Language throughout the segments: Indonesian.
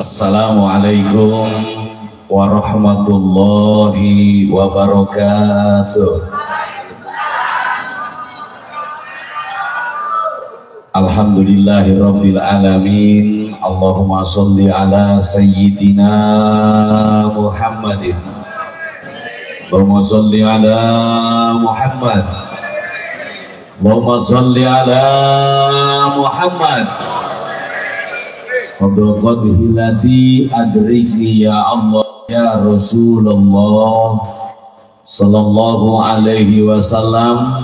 Assalamualaikum warahmatullahi wabarakatuh. Alhamdulillahirabbil alamin. Allahumma sholli ala sayyidina Muhammadin. Allahumma sholli ala Muhammad. Allahumma sholli ala Muhammad. Fadhaqat hilati adrikni ya Allah ya Rasulullah sallallahu alaihi wasallam.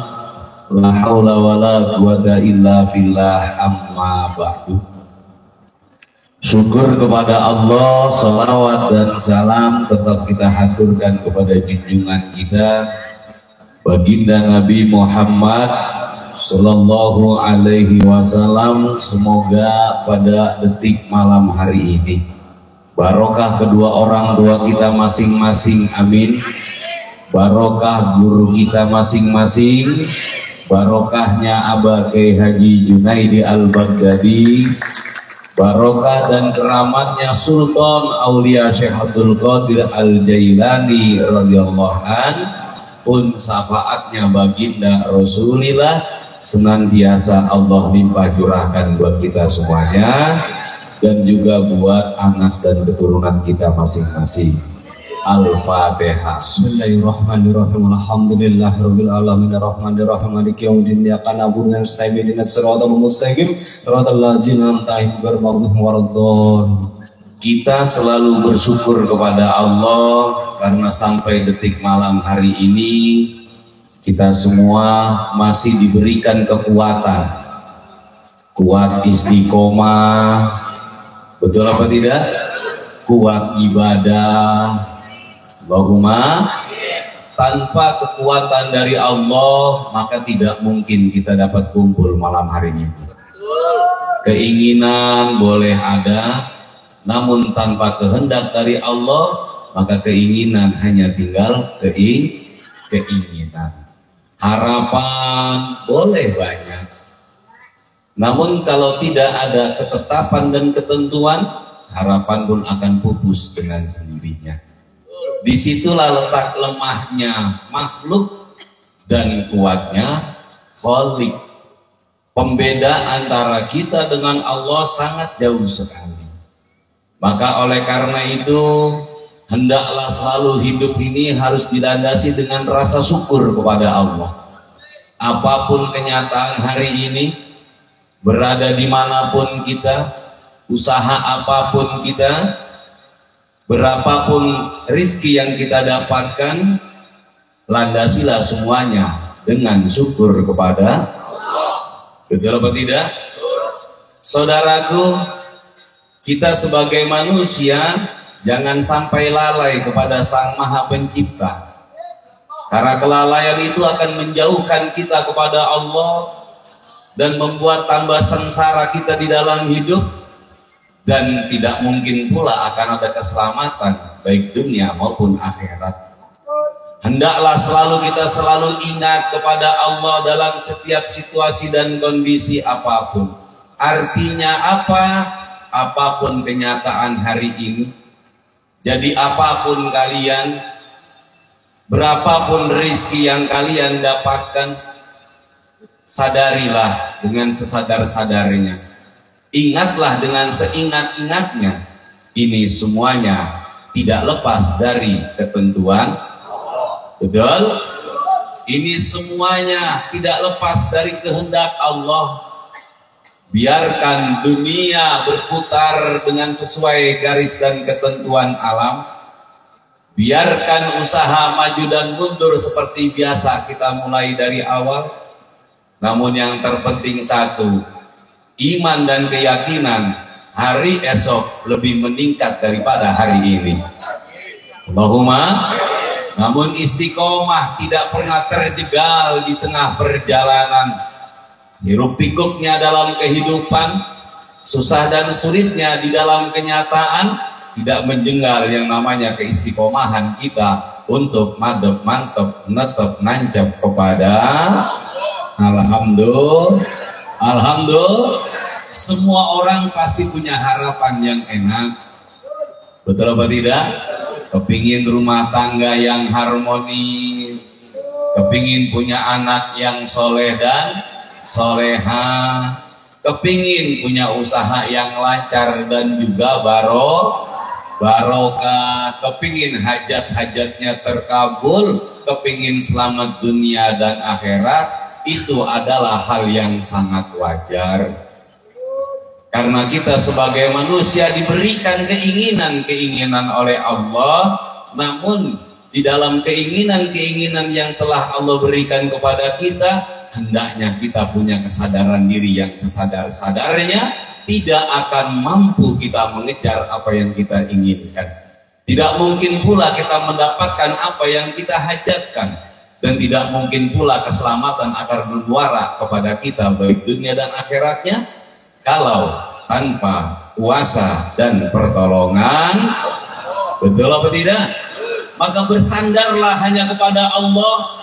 La haula wala quwata illa billah, amma ba'du. Syukur kepada Allah, salawat dan salam tetap kita haturkan kepada junjungan kita baginda Nabi Muhammad sallallahu alaihi wasallam. Semoga pada detik malam hari ini barokah kedua orang tua kita masing-masing, amin. Barokah guru kita masing-masing, barokahnya Abah Kiai Haji Junaidi Al-Baghdadi, barokah dan keramatnya Sultan Aulia Syekh Abdul Qadir Al-Jailani radhiyallahu an, pun syafaatnya baginda Rasulillah senantiasa Allah limpah curahkan buat kita semuanya dan juga buat anak dan keturunan kita masing-masing. Al-Fatihah. Bismillahirrahmanirrahim. Alhamdulillahirabbil alamin arrahmanirrahim maliki yaumiddin. Iyyaka na'budu wa nasta'inu ihdinas siratal mustaqim siratal ladzina an'amta 'alaihim ghairil maghdubi 'alaihim. Kita selalu bersyukur kepada Allah karena sampai detik malam hari ini kita semua masih diberikan kekuatan, kuat istiqomah, betul apa tidak? Kuat ibadah. Allahumma, tanpa kekuatan dari Allah maka tidak mungkin kita dapat kumpul malam hari ini. Keinginan boleh ada, namun tanpa kehendak dari Allah maka keinginan hanya tinggal keinginan. Harapan boleh banyak, namun kalau tidak ada ketetapan dan ketentuan, harapan pun akan pupus dengan sendirinya. Disitulah letak lemahnya makhluk dan kuatnya Khalik. Pembeda antara kita dengan Allah sangat jauh sekali. Maka oleh karena itu hendaklah selalu hidup ini harus dilandasi dengan rasa syukur kepada Allah. Apapun kenyataan hari ini, berada dimanapun kita, usaha apapun kita, berapapun rizki yang kita dapatkan, landasilah semuanya dengan syukur kepada Allah. Betul apa tidak? Saudaraku, kita sebagai manusia jangan sampai lalai kepada Sang Maha Pencipta. Karena kelalaian itu akan menjauhkan kita kepada Allah dan membuat tambah sengsara kita di dalam hidup. Dan tidak mungkin pula akan ada keselamatan baik dunia maupun akhirat. Hendaklah kita selalu ingat kepada Allah dalam setiap situasi dan kondisi apapun. Artinya apa? Apapun kenyataan hari ini, jadi apapun kalian, berapapun rizki yang kalian dapatkan, sadarilah dengan sesadar-sadarnya. Ingatlah dengan seingat-ingatnya, ini semuanya tidak lepas dari ketentuan Allah. Betul? Ini semuanya tidak lepas dari kehendak Allah. Biarkan dunia berputar dengan sesuai garis dan ketentuan alam. Biarkan usaha maju dan mundur seperti biasa kita mulai dari awal. Namun yang terpenting satu, iman dan keyakinan hari esok lebih meningkat daripada hari ini. Allahumma. Namun istiqomah tidak pernah terjegal di tengah perjalanan. Hiruk pikuknya dalam kehidupan, susah dan sulitnya di dalam kenyataan, tidak menjenggal yang namanya keistiqomahan kita untuk madep, mantep, netep, nancep kepada Alhamdulillah. Semua orang pasti punya harapan yang enak, Betul apa tidak? Kepingin rumah tangga yang harmonis, kepingin punya anak yang soleh dan soleha, kepingin punya usaha yang lancar dan juga barokah, kepingin hajat-hajatnya terkabul, kepingin selamat dunia dan akhirat. Itu adalah hal yang sangat wajar. Karena kita sebagai manusia diberikan keinginan-keinginan oleh Allah, namun di dalam keinginan-keinginan yang telah Allah berikan kepada kita, hendaknya kita punya kesadaran diri yang sesadar-sadarnya, tidak akan mampu kita mengejar apa yang kita inginkan. Tidak mungkin pula kita mendapatkan apa yang kita hajatkan, dan tidak mungkin pula keselamatan akan bermuara kepada kita baik dunia dan akhiratnya kalau tanpa kuasa dan pertolongan. Betul apa tidak? Maka bersandarlah hanya kepada Allah,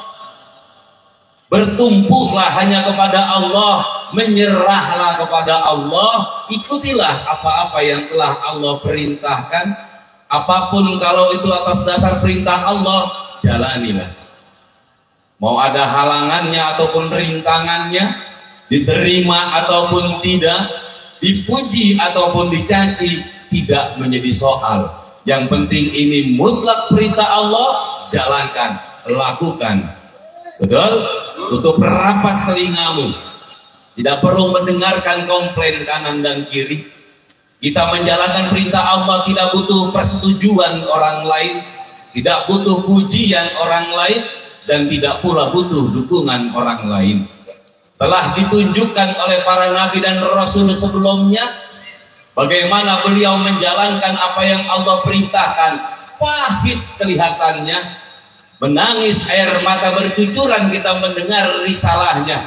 bertumpuklah hanya kepada Allah, menyerahlah kepada Allah, ikutilah apa-apa yang telah Allah perintahkan. Apapun kalau itu atas dasar perintah Allah, jalanilah. Mau ada halangannya ataupun rintangannya, diterima ataupun tidak, dipuji ataupun dicaci, tidak menjadi soal. Yang penting ini mutlak perintah Allah, jalankan, lakukan. Betul? Tutup rapat telingamu. Tidak perlu mendengarkan komplain kanan dan kiri. Kita menjalankan perintah Allah tidak butuh persetujuan orang lain, tidak butuh pujian orang lain, dan tidak pula butuh dukungan orang lain. Telah ditunjukkan oleh para nabi dan rasul sebelumnya bagaimana beliau menjalankan apa yang Allah perintahkan. Pahit kelihatannya, menangis air mata bercucuran kita mendengar risalahnya.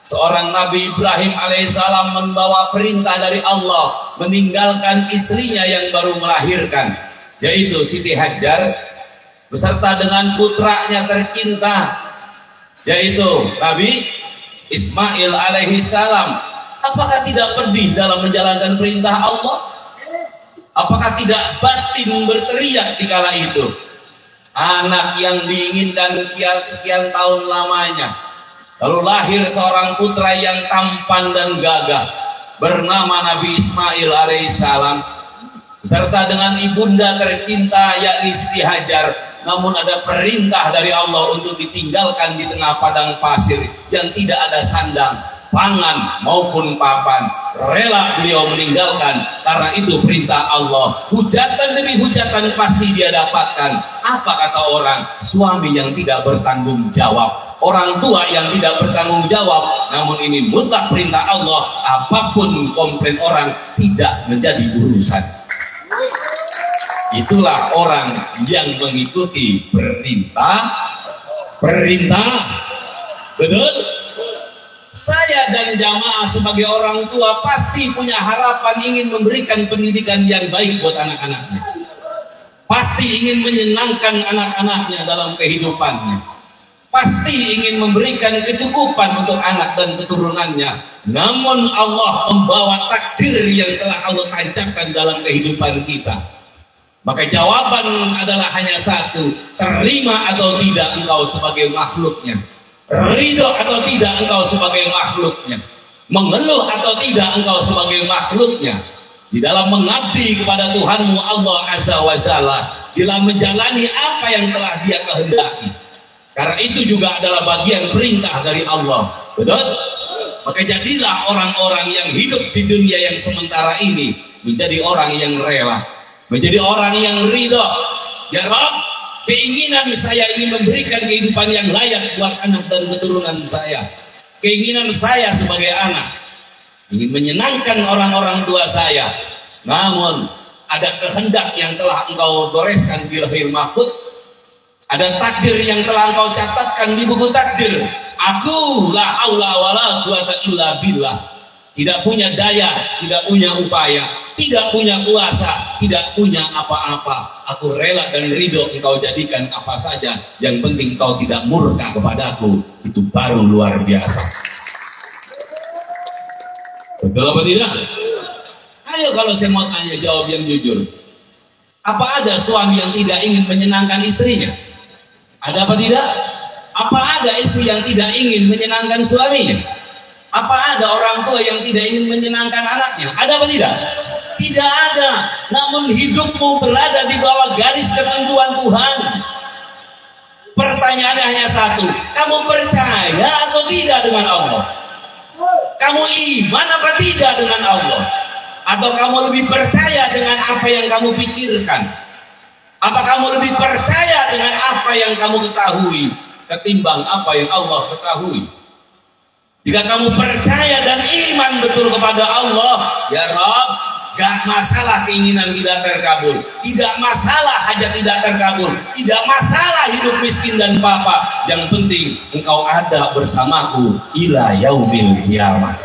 Seorang Nabi Ibrahim alaihissalam membawa perintah dari Allah meninggalkan istrinya yang baru melahirkan, yaitu Siti Hajar, beserta dengan putranya tercinta, yaitu Nabi Ismail alaihissalam. Apakah tidak pedih dalam menjalankan perintah Allah? Apakah tidak batin berteriak di kala itu? Anak yang diinginkan sekian tahun lamanya, lalu lahir seorang putra yang tampan dan gagah bernama Nabi Ismail alaihissalam, beserta dengan ibunda tercinta yakni Siti Hajar. Namun ada perintah dari Allah untuk ditinggalkan di tengah padang pasir yang tidak ada sandang, pangan maupun papan. Rela beliau meninggalkan karena itu perintah Allah. Hujatan demi hujatan pasti dia dapatkan. Apa kata orang? Suami yang tidak bertanggung jawab, orang tua yang tidak bertanggung jawab. Namun ini mutlak perintah Allah. Apapun komplain orang tidak menjadi urusan. Itulah orang yang mengikuti perintah. Betul? Saya dan jamaah sebagai orang tua pasti punya harapan ingin memberikan pendidikan yang baik buat anak-anaknya. Pasti ingin menyenangkan anak-anaknya dalam kehidupannya. Pasti ingin memberikan kecukupan untuk anak dan keturunannya. Namun Allah membawa takdir yang telah Allah tancapkan dalam kehidupan kita. Maka jawaban adalah hanya satu: terima atau tidak engkau sebagai makhluknya, ridho atau tidak engkau sebagai makhluknya, mengeluh atau tidak engkau sebagai makhluknya. Di dalam mengabdi kepada Tuhanmu Allah Azza wa Jalla, dalam menjalani apa yang telah Dia kehendaki. Karena itu juga adalah bagian perintah dari Allah. Betul? Maka jadilah orang-orang yang hidup di dunia yang sementara ini menjadi orang yang rela, menjadi orang yang ridho. Ya Rabb, keinginan saya ingin memberikan kehidupan yang layak buat anak dan keturunan saya. Keinginan saya sebagai anak ingin menyenangkan orang-orang tua saya. Namun ada kehendak yang telah engkau goreskan di lahir mahfud. Ada takdir yang telah engkau catatkan di buku takdir. Aku la haula wala quwata illa billah. Tidak punya daya, tidak punya upaya, tidak punya kuasa, tidak punya apa-apa. Aku rela dan ridho engkau jadikan apa saja. Yang penting engkau tidak murka kepadaku. Itu baru luar biasa. Betul apa tidak? Ayo kalau saya mau tanya, jawab yang jujur. Apa ada suami yang tidak ingin menyenangkan istrinya? Ada apa tidak? Apa ada istri yang tidak ingin menyenangkan suaminya? Apa ada orang tua yang tidak ingin menyenangkan anaknya? Ada apa tidak? Tidak ada. Namun hidupmu berada di bawah garis ketentuan Tuhan. Pertanyaannya hanya satu, kamu percaya atau tidak dengan Allah? Kamu iman apa tidak dengan Allah? Atau kamu lebih percaya dengan apa yang kamu pikirkan? Apa kamu lebih percaya dengan apa yang kamu ketahui ketimbang apa yang Allah ketahui? Jika kamu percaya dan iman betul kepada Allah, ya Rabb, gak masalah keinginan tidak terkabul, tidak masalah hajat tidak terkabul, tidak masalah hidup miskin dan papa. Yang penting engkau ada bersamaku ila yaumil kiamat.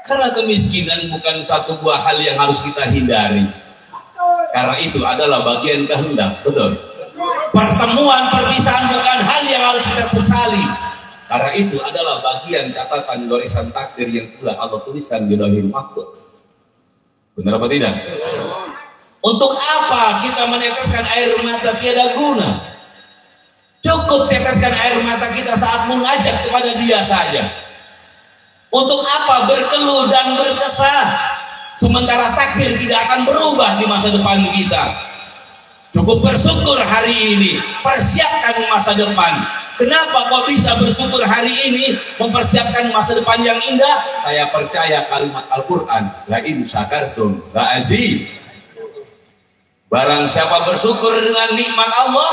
Karena kemiskinan bukan satu buah hal yang harus kita hindari. Karena itu adalah bagian kehendak, betul. Pertemuan perpisahan bukan hal yang harus kita sesali. Karena itu adalah bagian catatan garisan takdir yang telah Allah tuliskan di Lauhul Mahfuz. Benar apa tidak? Untuk apa kita meneteskan air mata tiada guna? Cukup teteskan air mata kita saat munajat kepada Dia saja. Untuk apa berkeluh dan berkesah sementara takdir tidak akan berubah di masa depan kita? Cukup bersyukur hari ini, persiapkan masa depan. Kenapa kau bisa bersyukur hari ini, mempersiapkan masa depan yang indah? Saya percaya kalimat Al-Quran, la in syakartum la azid. Barang siapa bersyukur dengan nikmat Allah,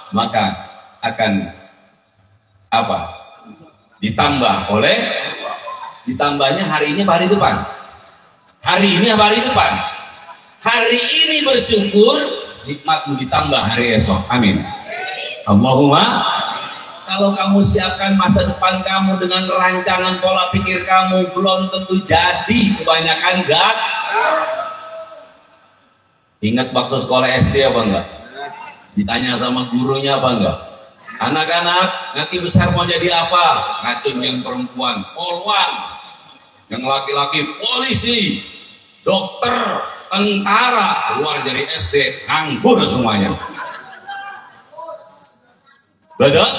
maka akan apa? Ditambahnya hari ini apa hari depan? Hari ini apa hari depan? Hari ini bersyukur, nikmatmu ditambah hari esok. Amin. Allahumma. Kalau kamu siapkan masa depan kamu dengan rancangan pola pikir kamu, belum tentu jadi. Kebanyakan gak. Ingat waktu sekolah SD apa enggak? Ditanya sama gurunya apa enggak? Anak-anak nanti besar mau jadi apa? Ngacung yang perempuan polwan, yang laki-laki polisi, dokter, tentara. Keluar dari SD nganggur semuanya. Betul?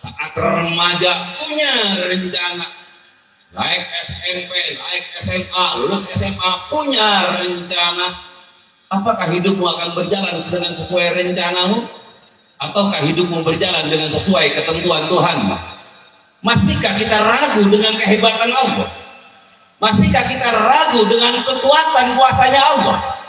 Saat remaja punya rencana naik SMP, naik SMA, lulus SMA, punya rencana. Apakah hidupmu akan berjalan dengan sesuai rencanamu? Ataukah hidupmu berjalan dengan sesuai ketentuan Tuhan? Masihkah kita ragu dengan kehebatan Allah? Masihkah kita ragu dengan kekuatan kuasanya Allah?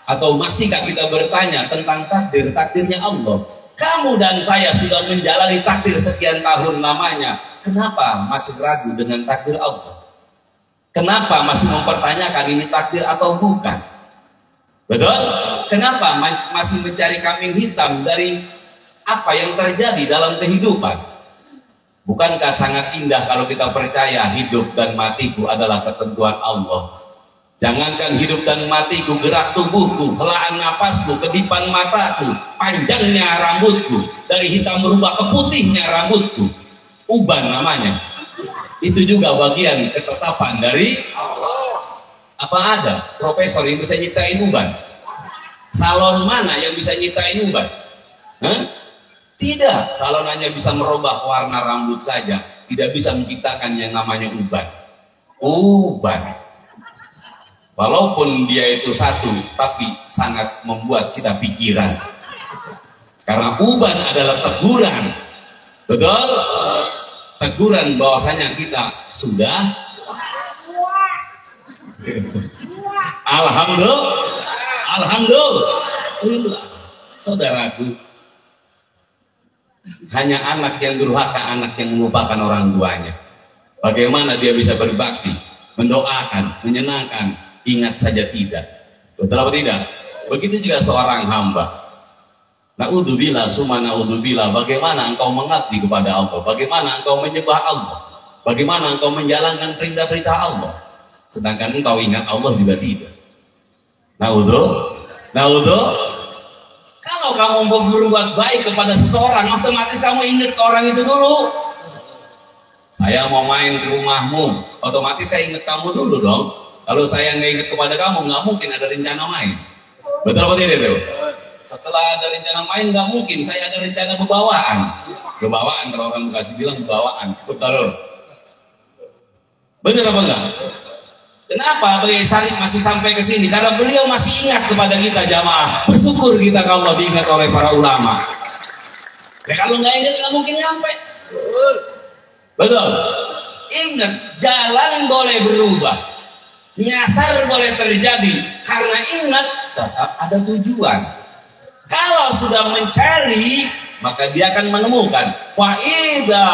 Atau masihkah kita bertanya tentang takdirnya Allah? Kamu dan saya sudah menjalani takdir sekian tahun lamanya. Kenapa masih ragu dengan takdir Allah? Kenapa masih mempertanyakan ini takdir atau bukan? Betul? Kenapa masih mencari kambing hitam dari apa yang terjadi dalam kehidupan? Bukankah sangat indah kalau kita percaya hidup dan matiku adalah ketentuan Allah? Jangankan hidup dan matiku, gerak tubuhku, helaan napasku, kedipan mataku, panjangnya rambutku, dari hitam berubah ke putihnya rambutku. Uban namanya. Itu juga bagian ketetapan dari Allah. Apa ada profesor yang bisa nyiptain uban? Salon mana yang bisa nyiptain uban? Hah? Tidak, salon hanya bisa merubah warna rambut saja, tidak bisa menciptakan yang namanya uban. Uban. Walaupun dia itu satu, tapi sangat membuat kita pikiran. Karena uban adalah teguran. Betul? Teguran bahwasanya kita sudah Alhamdulillah. Saudaraku, hanya anak yang durhaka, anak yang melupakan orang tuanya. Bagaimana dia bisa berbakti, mendoakan, menyenangkan? Ingat saja tidak. Betul apa tidak? Begitu juga seorang hamba. Na'udzubillah summa na'udzubillah. Bagaimana engkau mengabdi kepada Allah? Bagaimana engkau menyembah Allah? Bagaimana engkau menjalankan perintah-perintah Allah? Sedangkan engkau ingat Allah juga tidak. Na'udzubillah. Kalau kamu mau berbuat baik kepada seseorang, otomatis kamu ingat ke orang itu dulu. Saya mau main ke rumahmu, otomatis saya ingat kamu dulu dong. Kalau saya nggak ingat kepada kamu, nggak mungkin ada rencana main. Betul apa tidak itu? Setelah ada rencana main, nggak mungkin saya ada rencana bebawaan. Bebawaan, kalau orang Bekasi bilang bebawaan. Betul. Benar apa enggak? Kenapa Bagi Sarip masih sampai ke sini? Karena beliau masih ingat kepada kita jamaah. Bersyukur kita kalau diingat oleh para ulama. Ya kalau nggak ingat nggak mungkin nyampe. Betul. Ingat, jalan boleh berubah, nyasar boleh terjadi. Karena ingat, tetap ada tujuan. Kalau sudah mencari, maka dia akan menemukan. Fa'idha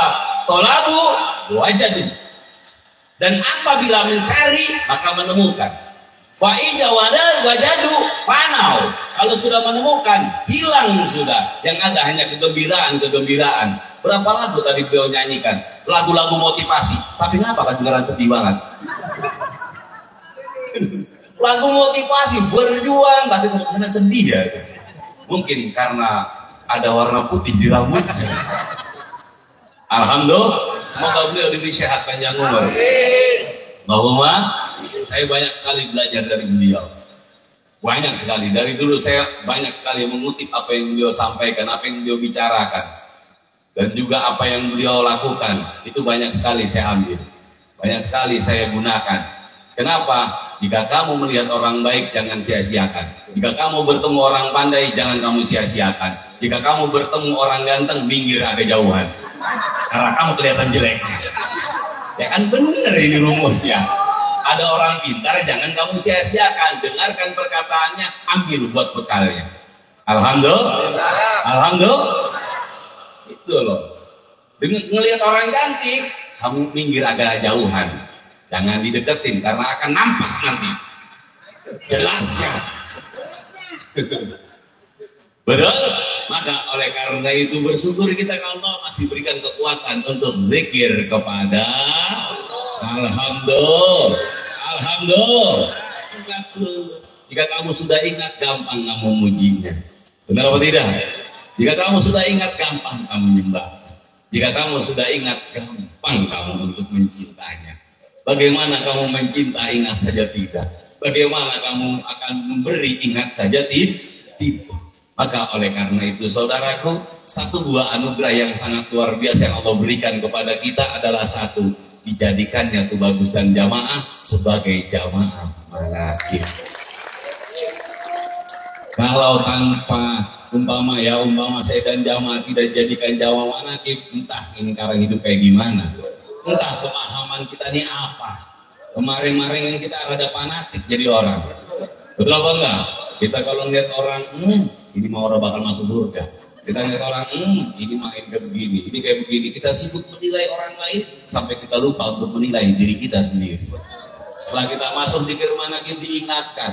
tolabu wajadu. Dan apabila mencari, maka menemukan. Fa'idha wajadu fanau. Kalau sudah menemukan, hilang sudah. Yang ada hanya kegembiraan. Berapa lagu tadi beliau nyanyikan? Lagu-lagu motivasi. Tapi kenapa kedengaran sedih banget? Lagu motivasi, berjuang, tapi kedengaran sedih ya. Mungkin karena ada warna putih di rambutnya. Alhamdulillah, semoga beliau diberi sehat panjang umur. Allahumma, saya banyak sekali belajar dari beliau. Banyak sekali. Dari dulu saya banyak sekali mengutip apa yang beliau sampaikan, apa yang beliau bicarakan. Dan juga apa yang beliau lakukan, itu banyak sekali saya ambil. Banyak sekali saya gunakan. Kenapa? Jika kamu melihat orang baik, jangan sia-siakan. Jika kamu bertemu orang pandai, jangan kamu sia-siakan. Jika kamu bertemu orang ganteng, minggir agak jauhan. Karena kamu kelihatan jeleknya. Ya kan benar ini rumusnya. Ada orang pintar, jangan kamu sia-siakan. Dengarkan perkataannya, ambil buat bekalnya. Alhamdulillah. Alhamdulillah. Itu loh. Ngelihat orang cantik, kamu minggir agak jauhan. Jangan dideketin karena akan nampak nanti jelasnya. Betul? Maka oleh karena itu bersyukur kita kalau Allah masih berikan kekuatan untuk zikir kepada Alhamdulillah. Alhamdulillah. Jika kamu sudah ingat, gampang kamu memujinya. Benar apa tidak? Jika kamu sudah ingat, gampang kamu menyembah. Jika kamu sudah ingat, gampang kamu untuk mencintanya. Bagaimana kamu mencinta, ingat saja tidak. Bagaimana kamu akan memberi, ingat saja tidak. Maka oleh karena itu saudaraku, satu buah anugerah yang sangat luar biasa yang Allah berikan kepada kita adalah satu, dijadikannya tuh bagus dan jamaah sebagai jamaah manaqib. Kalau tanpa umpama saya dan jamaah tidak jadikan jamaah manaqib, entah ini karena hidup kayak gimana. Entah pemahaman kita ini apa. Kemarin-kemarin kita rada fanatik jadi orang. Betul apa enggak? Kita kalau lihat orang, ini mau orang bakal masuk surga. Kita lihat orang, ini main kayak begini, ini kayak begini. Kita sibuk menilai orang lain sampai kita lupa untuk menilai diri kita sendiri. Setelah kita masuk di manaqib diingatkan,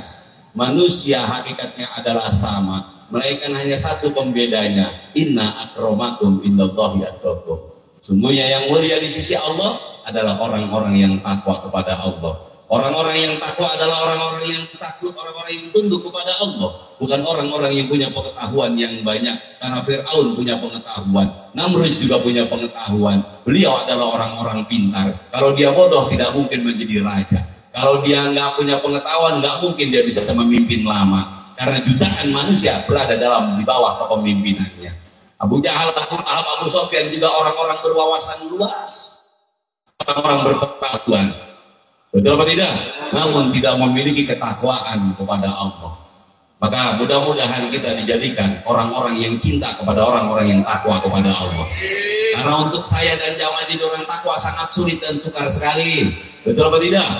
manusia hakikatnya adalah sama. Melainkan hanya satu pembedanya. Inna akramakum indallahi atqakum. Sungguhnya yang mulia di sisi Allah adalah orang-orang yang takwa kepada Allah. Orang-orang yang takwa adalah orang-orang yang takut, orang-orang yang tunduk kepada Allah. Bukan orang-orang yang punya pengetahuan yang banyak. Karena Fir'aun punya pengetahuan, Namrud juga punya pengetahuan. Beliau adalah orang-orang pintar. Kalau dia bodoh tidak mungkin menjadi raja. Kalau dia nggak punya pengetahuan, nggak mungkin dia bisa memimpin lama. Karena jutaan manusia berada di bawah kepemimpinannya. Abu Jahal, Abu Lahab, Abu Sufyan juga orang-orang berwawasan luas, orang-orang berpengetahuan. Betul apa tidak? Namun tidak memiliki ketakwaan kepada Allah. Maka mudah-mudahan kita dijadikan orang-orang yang cinta kepada orang-orang yang takwa kepada Allah. Karena untuk saya dan jamaah jadi orang takwa sangat sulit dan sukar sekali. Betul apa tidak?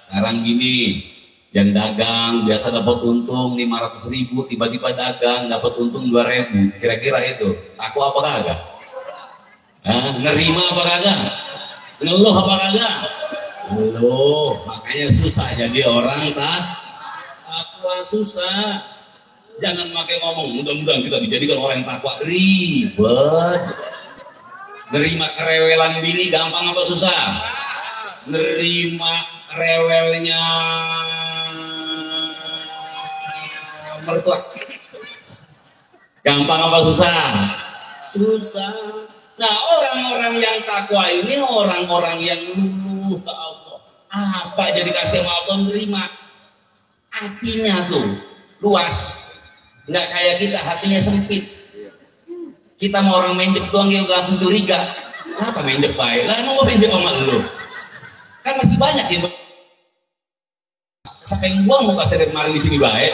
Sekarang gini, yang dagang biasa dapat untung 500.000, tiba-tiba dagang dapat untung 2.000. Kira-kira itu takwa apa kagak? Nerima apa kagak? Ngeluh apa kagak? Ngeluh. Makanya susah jadi orang takwa, susah. Jangan pakai ngomong mudah-mudahan kita dijadikan orang yang takwa, ribet. Nerima kerewelan bini gampang apa susah? Nerima rewelnya mertua gampang apa susah? Susah. Nah, orang-orang yang takwa ini orang-orang yang luluh ke Allah. Apa jadi kasih sama Allah menerima? Hatinya tuh luas, nggak kayak kita hatinya sempit. Kita mau orang mendek doang ya langsung curiga. Kenapa mendek baik? Lah emang mau mendek sama lu? Kan masih banyak ya. Siapa yang buang muka saya kemarin di sini baik?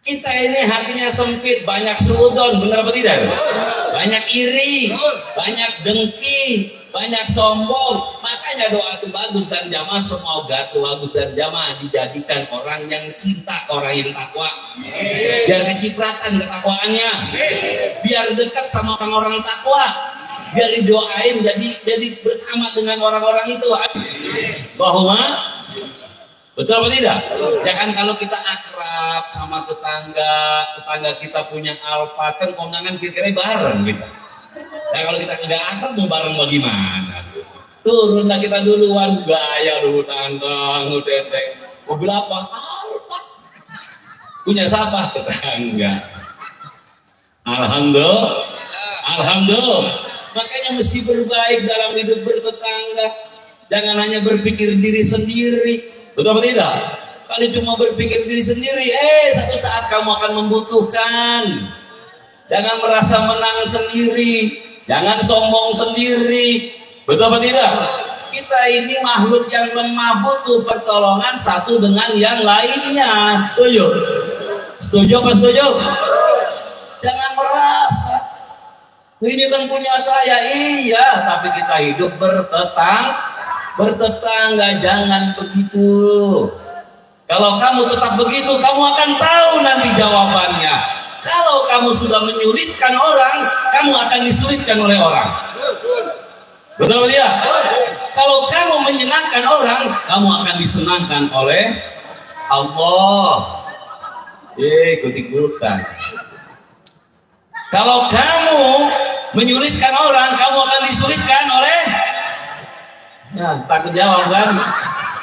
Kita ini hatinya sempit, banyak suudon, benar apa tidak? Banyak iri, banyak dengki, banyak sombong. Makanya doa itu bagus dan jamaah, semoga tuh bagus dan jamaah dijadikan orang yang cinta, orang yang takwa. Biar kecipratan ketakwaannya, biar dekat sama orang-orang takwa, biar didoain jadi bersama dengan orang-orang itu. Bahwa betul apa tidak? Jangan kalau kita akrab sama tetangga kita punya alfa, kan kondangan kira-kira bareng kita. Nah kalau kita tidak akrab mau bareng bagaimana? Turunlah kita duluan, gaya dulu tantang, teteng. Mobil apa? Alfa. Punya siapa? Tetangga. Alhamdulillah. Makanya mesti berbaik dalam hidup bertetangga. Jangan hanya berpikir diri sendiri. Betul apa tidak? Kalau cuma berpikir diri sendiri, satu saat kamu akan membutuhkan. Jangan merasa menang sendiri, jangan sombong sendiri. Betul apa tidak? Kita ini makhluk yang lemah, butuh pertolongan satu dengan yang lainnya. Setuju? Setuju apa setuju? Jangan merasa ini kan punya saya, iya, tapi kita hidup bertetangga, jangan begitu. Kalau kamu tetap begitu, kamu akan tahu nanti jawabannya. Kalau kamu sudah menyulitkan orang, kamu akan disulitkan oleh orang. Betul tidak? Kalau kamu menyenangkan orang, kamu akan disenangkan oleh Allah. Ikut-ikutan. Kalau kamu menyulitkan orang, kamu akan disulitkan oleh. Nah, takut jawab kan?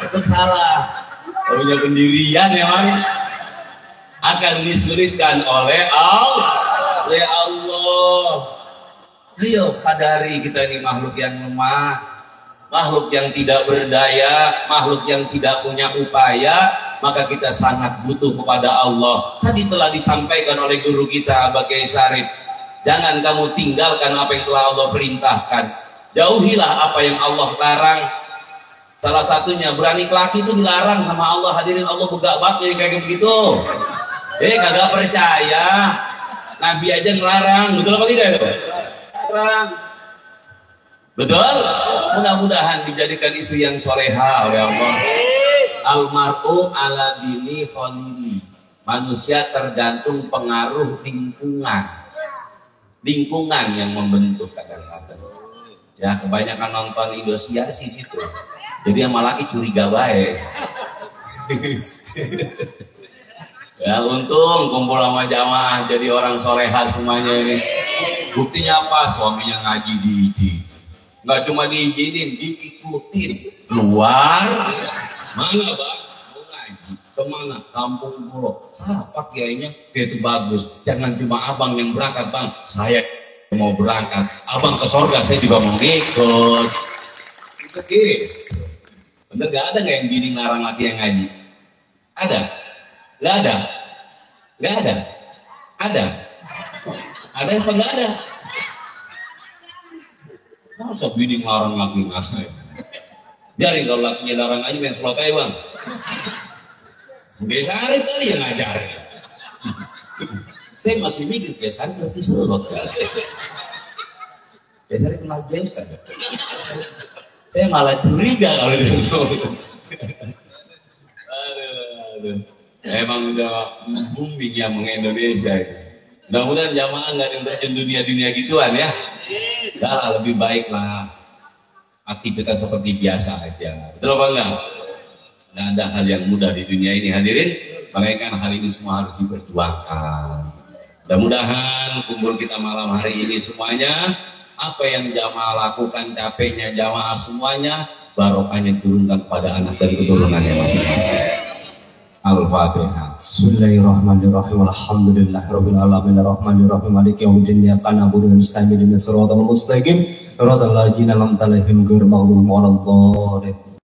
Itu salah. Punya pendirian memang akan disulitkan oleh Allah. Ya Allah. Ayo sadari kita ini makhluk yang lemah, makhluk yang tidak berdaya, makhluk yang tidak punya upaya, maka kita sangat butuh kepada Allah. Tadi telah disampaikan oleh guru kita Abah Kiai Syarif. Jangan kamu tinggalkan apa yang telah Allah perintahkan. Jauhilah apa yang Allah larang. Salah satunya berani laki itu dilarang sama Allah. Hadirin, Allah begak banget kayak begitu. Kagak percaya. Nabi aja ngelarang. Betul apa tidak itu? Larang. Betul? Mudah-mudahan dijadikan istri yang soleha oleh Allah. Almar'u ala dini khalili. Manusia tergantung pengaruh lingkungan. Lingkungan yang membentuk kadang-kadang. Ya, kebanyakan nonton Indosiar sih situ. Jadi sama laki curiga baik. Ya untung kumpul sama jamaah jadi orang soleha semuanya ini. Buktinya apa? Suaminya ngaji diizin. Nggak cuma diizinin, diikutin. Luar mana bang? Mau ngaji kemana? Kampung Pulau. Siapa kiainya? Dia itu bagus. Jangan cuma abang yang berangkat bang. Saya mau berangkat. Abang ke sorga, saya juga mau ikut. Oke. Bener gak ada gak yang bini ngarang laki yang ngaji? Ada? Gak ada? Gak ada? Ada? Ada apa gak ada? Masa bini ngarang laki ngaji? Jari kalau lakinya larang ngaji main selokai bang. Besari tadi yang ngajarin. Saya masih mikir Besari ngerti selot kan? Besari kenal James kan? Saya malah curiga kalau dia aduh. Emang udah booming ya meng-Indonesia itu. Mudah-mudahan jamaah nggak ada yang terjun dunia-dunia gituan ya. Udah lebih baik lah. Aktivitas seperti biasa aja. Betul apa enggak? Nggak ada hal yang mudah di dunia ini hadirin. Makanya kan hal ini semua harus diperjuangkan. Mudah-mudahan kumpul kita malam hari ini semuanya, apa yang jamaah lakukan, capeknya jamaah semuanya, barokahnya turunkan kepada anak dan keturunannya masing-masing. Al-Fatihah. Bismillahirrahmanirrahim. Alhamdulillahirabbil alamin arrahmanirrahim maliki yaumiddin iyyaka na'budu wa nasta'inu ihdinas siratal mustaqim siratal ladzina an'amta 'alaihim ghairil maghdubi 'alaihim waladdallin.